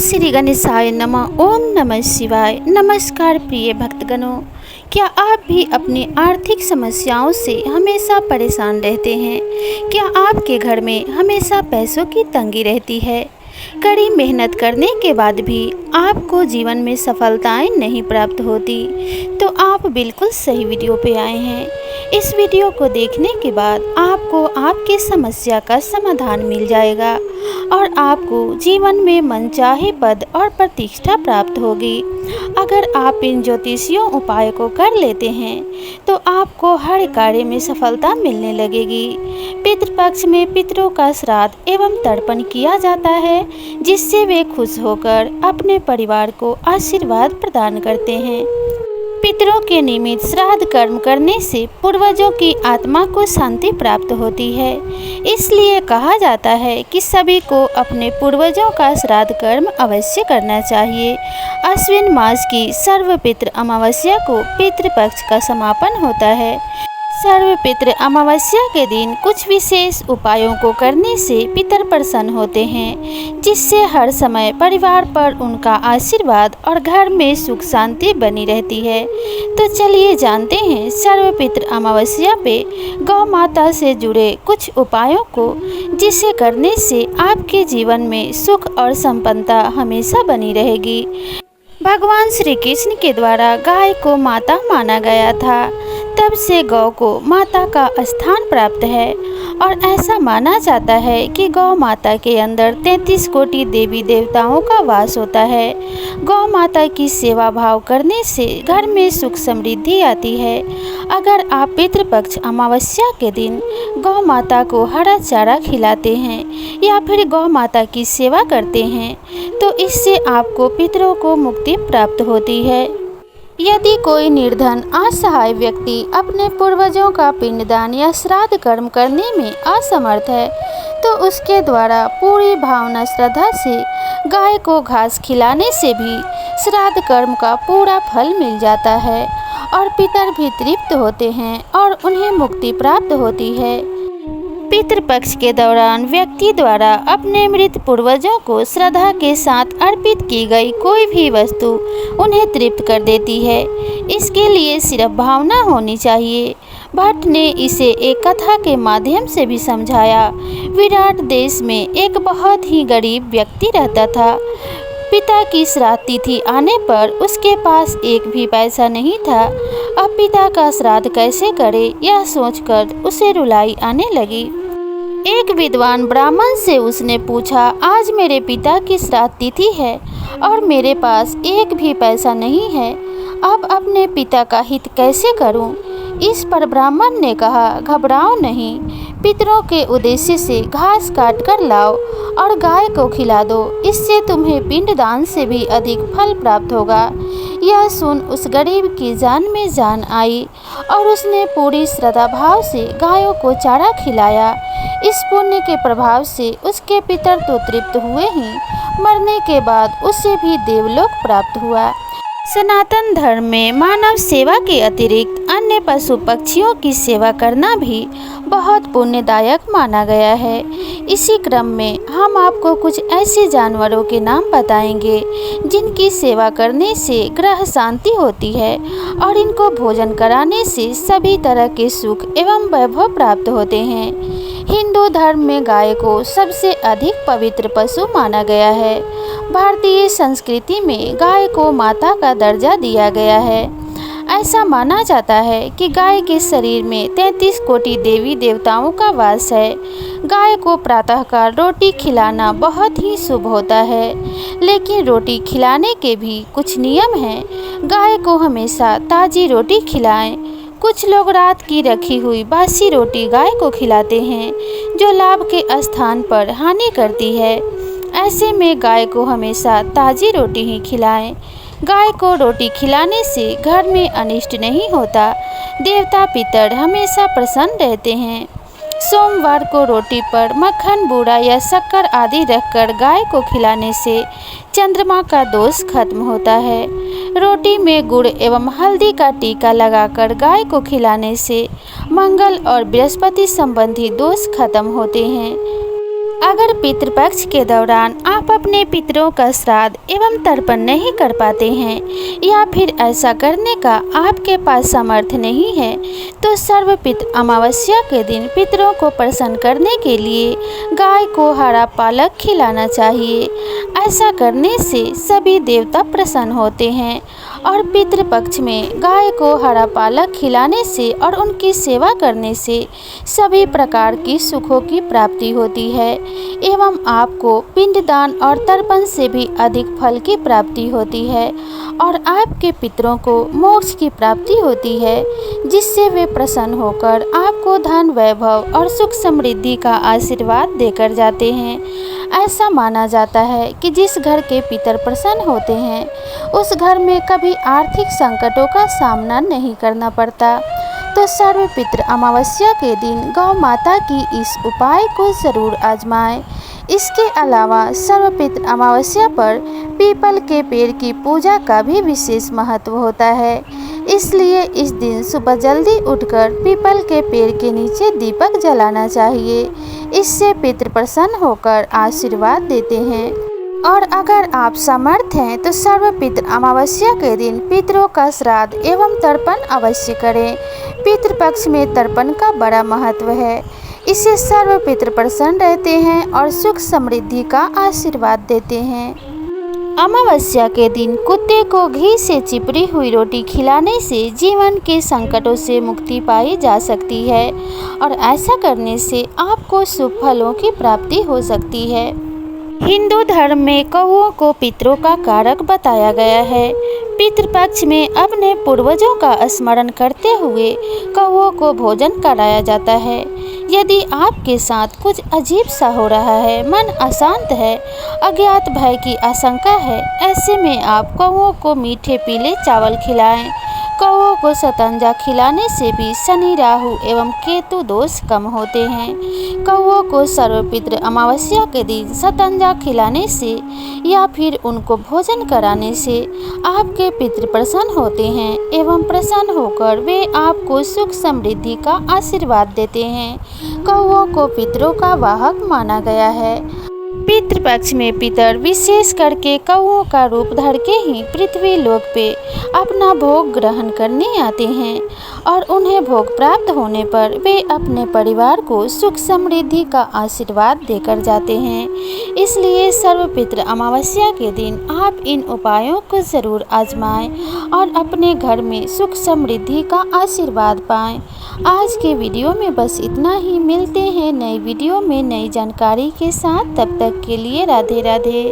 श्री गणेशाय नमः। ओम नमः शिवाय। नमस्कार प्रिय भक्तगणों, क्या आप भी अपनी आर्थिक समस्याओं से हमेशा परेशान रहते हैं? क्या आपके घर में हमेशा पैसों की तंगी रहती है? कड़ी मेहनत करने के बाद भी आपको जीवन में सफलताएं नहीं प्राप्त होती? तो आप बिल्कुल सही वीडियो पे आए हैं। इस वीडियो को देखने के बाद आपको आपकी समस्या का समाधान मिल जाएगा और आपको जीवन में मनचाहे पद और प्रतिष्ठा प्राप्त होगी। अगर आप इन ज्योतिषीय उपायों को कर लेते हैं तो आपको हर कार्य में सफलता मिलने लगेगी। पितृपक्ष में पितरों का श्राद्ध एवं तर्पण किया जाता है, जिससे वे खुश होकर अपने परिवार को आशीर्वाद प्रदान करते हैं। पितरों के निमित्त श्राद्ध कर्म करने से पूर्वजों की आत्मा को शांति प्राप्त होती है। इसलिए कहा जाता है कि सभी को अपने पूर्वजों का श्राद्ध कर्म अवश्य करना चाहिए। अश्विन मास की सर्वपितृ अमावस्या को पितृपक्ष का समापन होता है। सर्वपितृ अमावस्या के दिन कुछ विशेष उपायों को करने से पितर प्रसन्न होते हैं, जिससे हर समय परिवार पर उनका आशीर्वाद और घर में सुख शांति बनी रहती है। तो चलिए जानते हैं सर्वपितृ अमावस्या पे गौ माता से जुड़े कुछ उपायों को, जिसे करने से आपके जीवन में सुख और संपन्नता हमेशा बनी रहेगी। भगवान श्री कृष्ण के द्वारा गाय को माता माना गया था, तब से गौ को माता का स्थान प्राप्त है और ऐसा माना जाता है कि गौ माता के अंदर 33 कोटि देवी देवताओं का वास होता है। गौ माता की सेवा भाव करने से घर में सुख समृद्धि आती है। अगर आप पितृपक्ष अमावस्या के दिन गौ माता को हरा चारा खिलाते हैं या फिर गौ माता की सेवा करते हैं तो इससे आपको पितरों को मुक्ति प्राप्त होती है। यदि कोई निर्धन असहाय व्यक्ति अपने पूर्वजों का पिंडदान या श्राद्ध कर्म करने में असमर्थ है तो उसके द्वारा पूरी भावना श्रद्धा से गाय को घास खिलाने से भी श्राद्ध कर्म का पूरा फल मिल जाता है और पितर भी तृप्त होते हैं और उन्हें मुक्ति प्राप्त होती है। पितृपक्ष के दौरान व्यक्ति द्वारा अपने मृत पूर्वजों को श्रद्धा के साथ अर्पित की गई कोई भी वस्तु उन्हें तृप्त कर देती है। इसके लिए सिर्फ भावना होनी चाहिए। भट्ट ने इसे एक कथा के माध्यम से भी समझाया। विराट देश में एक बहुत ही गरीब व्यक्ति रहता था। पिता की श्राद्ध तिथि आने पर उसके पास एक भी पैसा नहीं था। अब पिता का श्राद्ध कैसे करे, यह सोचकर उसे रुलाई आने लगी। एक विद्वान ब्राह्मण से उसने पूछा, आज मेरे पिता की श्राद्ध तिथि है और मेरे पास एक भी पैसा नहीं है, अब अपने पिता का हित कैसे करूं? इस पर ब्राह्मण ने कहा, घबराओ नहीं, पितरों के उद्देश्य से घास काट कर लाओ और गाय को खिला दो, इससे तुम्हें पिंडदान से भी अधिक फल प्राप्त होगा। यह सुन उस गरीब की जान में जान आई और उसने पूरी श्रद्धा भाव से गायों को चारा खिलाया। इस पुण्य के प्रभाव से उसके पितर तो तृप्त हुए ही, मरने के बाद उसे भी देवलोक प्राप्त हुआ। सनातन धर्म में मानव सेवा के अतिरिक्त अन्य पशु पक्षियों की सेवा करना भी बहुत पुण्यदायक माना गया है। इसी क्रम में हम आपको कुछ ऐसे जानवरों के नाम बताएंगे जिनकी सेवा करने से ग्रह शांति होती है और इनको भोजन कराने से सभी तरह के सुख एवं वैभव प्राप्त होते हैं। हिंदू धर्म में गाय को सबसे अधिक पवित्र पशु माना गया है। भारतीय संस्कृति में गाय को माता का दर्जा दिया गया है। ऐसा माना जाता है कि गाय के शरीर में 33 कोटि देवी देवताओं का वास है। गाय को प्रातःकाल रोटी खिलाना बहुत ही शुभ होता है, लेकिन रोटी खिलाने के भी कुछ नियम हैं। गाय को हमेशा ताज़ी रोटी खिलाएं। कुछ लोग रात की रखी हुई बासी रोटी गाय को खिलाते हैं, जो लाभ के स्थान पर हानि करती है। ऐसे में गाय को हमेशा ताज़ी रोटी ही खिलाएं। गाय को रोटी खिलाने से घर में अनिष्ट नहीं होता। देवता पितर हमेशा प्रसन्न रहते हैं। सोमवार को रोटी पर मक्खन, बूरा या शक्कर आदि रखकर गाय को खिलाने से चंद्रमा का दोष खत्म होता है। रोटी में गुड़ एवं हल्दी का टीका लगाकर गाय को खिलाने से मंगल और बृहस्पति संबंधी दोष खत्म होते हैं। अगर पितृपक्ष के दौरान आप अपने पितरों का श्राद्ध एवं तर्पण नहीं कर पाते हैं या फिर ऐसा करने का आपके पास सामर्थ्य नहीं है तो सर्वपितृ अमावस्या के दिन पितरों को प्रसन्न करने के लिए गाय को हरा पालक खिलाना चाहिए। ऐसा करने से सभी देवता प्रसन्न होते हैं और पितृपक्ष में गाय को हरा पालक खिलाने से और उनकी सेवा करने से सभी प्रकार की सुखों की प्राप्ति होती है एवं आपको पिंडदान और तर्पण से भी अधिक फल की प्राप्ति होती है और आपके पितरों को मोक्ष की प्राप्ति होती है जिससे वे प्रसन्न होकर आपको धन वैभव और सुख समृद्धि का आशीर्वाद देकर जाते हैं। ऐसा माना जाता है कि जिस घर के पितर प्रसन्न होते हैं उस घर में कभी आर्थिक संकटों का सामना नहीं करना पड़ता। तो सर्वपितृ अमावस्या के दिन गौ माता की इस उपाय को ज़रूर आजमाएं। इसके अलावा सर्वपितृ अमावस्या पर पीपल के पेड़ की पूजा का भी विशेष महत्व होता है। इसलिए इस दिन सुबह जल्दी उठकर पीपल के पेड़ के नीचे दीपक जलाना चाहिए। इससे पितृ प्रसन्न होकर आशीर्वाद देते हैं। और अगर आप समर्थ हैं तो सर्वपितृ अमावस्या के दिन पितरों का श्राद्ध एवं तर्पण अवश्य करें। पितृपक्ष में तर्पण का बड़ा महत्व है। इससे सर्वपितृ प्रसन्न रहते हैं और सुख समृद्धि का आशीर्वाद देते हैं। अमावस्या के दिन कुत्ते को घी से चिपड़ी हुई रोटी खिलाने से जीवन के संकटों से मुक्ति पाई जा सकती है और ऐसा करने से आपको शुभ फलों की प्राप्ति हो सकती है। हिंदू धर्म में कौओं को पितरों का कारक बताया गया है। पितृपक्ष में अपने पूर्वजों का स्मरण करते हुए कौओं को भोजन कराया जाता है। यदि आपके साथ कुछ अजीब सा हो रहा है, मन अशांत है, अज्ञात भय की आशंका है, ऐसे में आप कौओं को मीठे पीले चावल खिलाएं। कौओं को शतंजा खिलाने से भी शनि राहु एवं केतु दोष कम होते हैं। कौओं को सर्वपितृ अमावस्या के दिन शतंजा खिलाने से या फिर उनको भोजन कराने से आपके पितृ प्रसन्न होते हैं एवं प्रसन्न होकर वे आपको सुख समृद्धि का आशीर्वाद देते हैं। कौओं को पितरों का वाहक माना गया है। पितृपक्ष में पितर विशेष करके कौओं का रूप धर के ही पृथ्वी लोक पे अपना भोग ग्रहण करने आते हैं और उन्हें भोग प्राप्त होने पर वे अपने परिवार को सुख समृद्धि का आशीर्वाद देकर जाते हैं। इसलिए सर्वपितृ अमावस्या के दिन आप इन उपायों को ज़रूर आजमाएं और अपने घर में सुख समृद्धि का आशीर्वाद पाएं। आज के वीडियो में बस इतना ही। मिलते हैं नई वीडियो में नई जानकारी के साथ। तब तक के लिए राधे राधे।